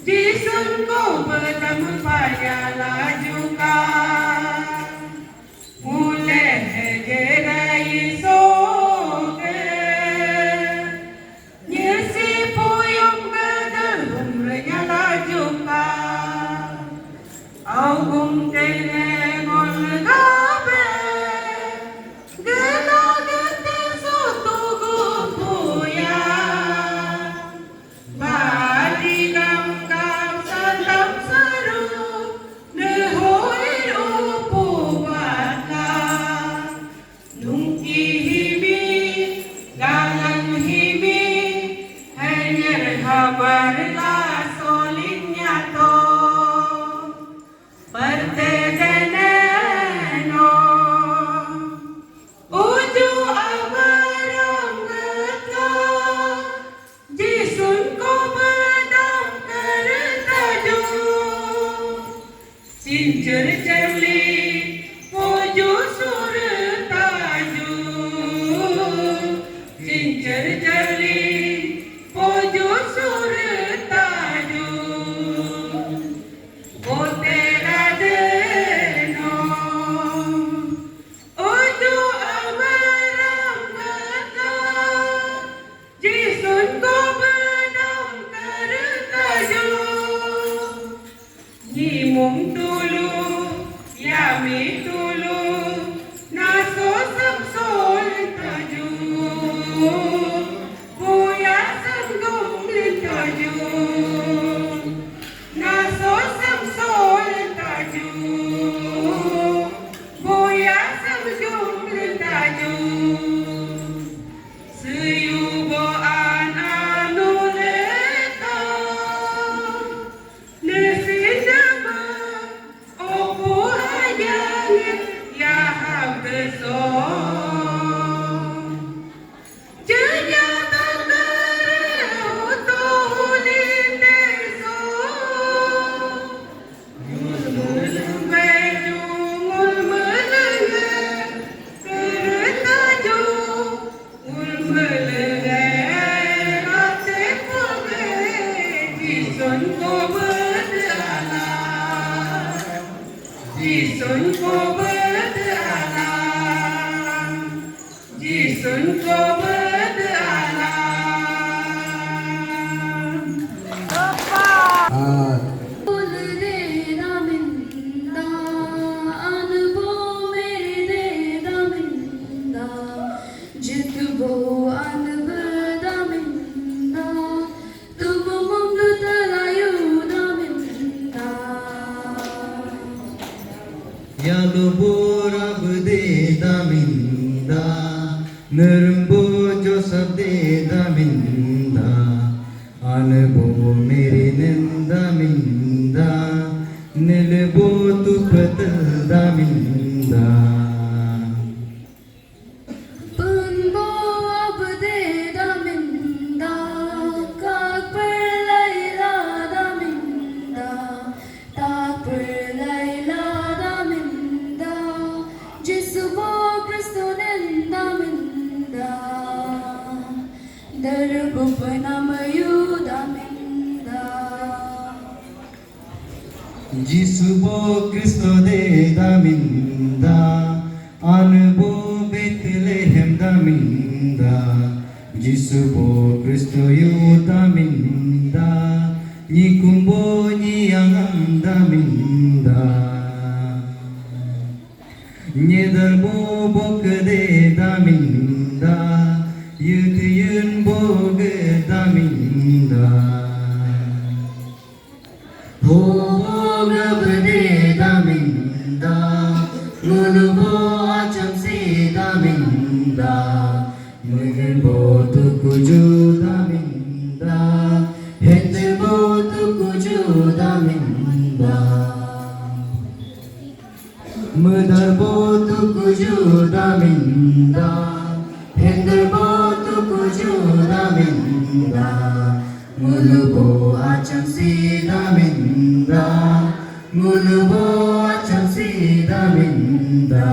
jisunku bertemu lajukan mulai gerai soge nyesi puyung gedung renya lajukan augum tene molgabe gela gete sotugu puya bali gam salam saru nehoi upu bata nungki himi galang himi hanya habar la solinya to perteganano uju abaram gata jisun ko badam kartaju sincer cerli uju surtaju sincer cerli uju surtaju bote radeno uju abaram gata jisun ko badam kartaju ni mung tulu yami tulu naso samsol taju buya sanggum taju naso samsol taju buya sanggum taju seyubo anu leta nesidama opo hayan ya habso jaya tangare utulin deso mulmeju mulmelenge kertaju mulmelenge rate page jisun ko berdala jisun ko berdala jisun ko berdala बोल रे दामिंदा अनबो मेरे दे दामिंदा जितबो अनब दामिंदा तुम मंग तलायु Daminda Yalubo rabde daminda Nirmbo Joseph de daminda Anbo meri ninda minda Nilbo tu patal daminda Punbo abde daminda Kak perlaila daminda Tak perlaila daminda Jisubo Kristo nenda minda Darbu penamayu daminda Jisubo Kristo de daminda Anbo Bethlehem daminda Jisubo Kristo yu daminda Nikumbo niyangam daminda Nyedarbo bokde daminda Yutuyun boge daminda Hobogabde daminda Mulubo acham se daminda Mugbo tukuju daminda Hendbo tukuju daminda Mudarbo tukuju daminda Hendbo tukuju daminda Mulubo acham se daminda Mulubo acham se daminda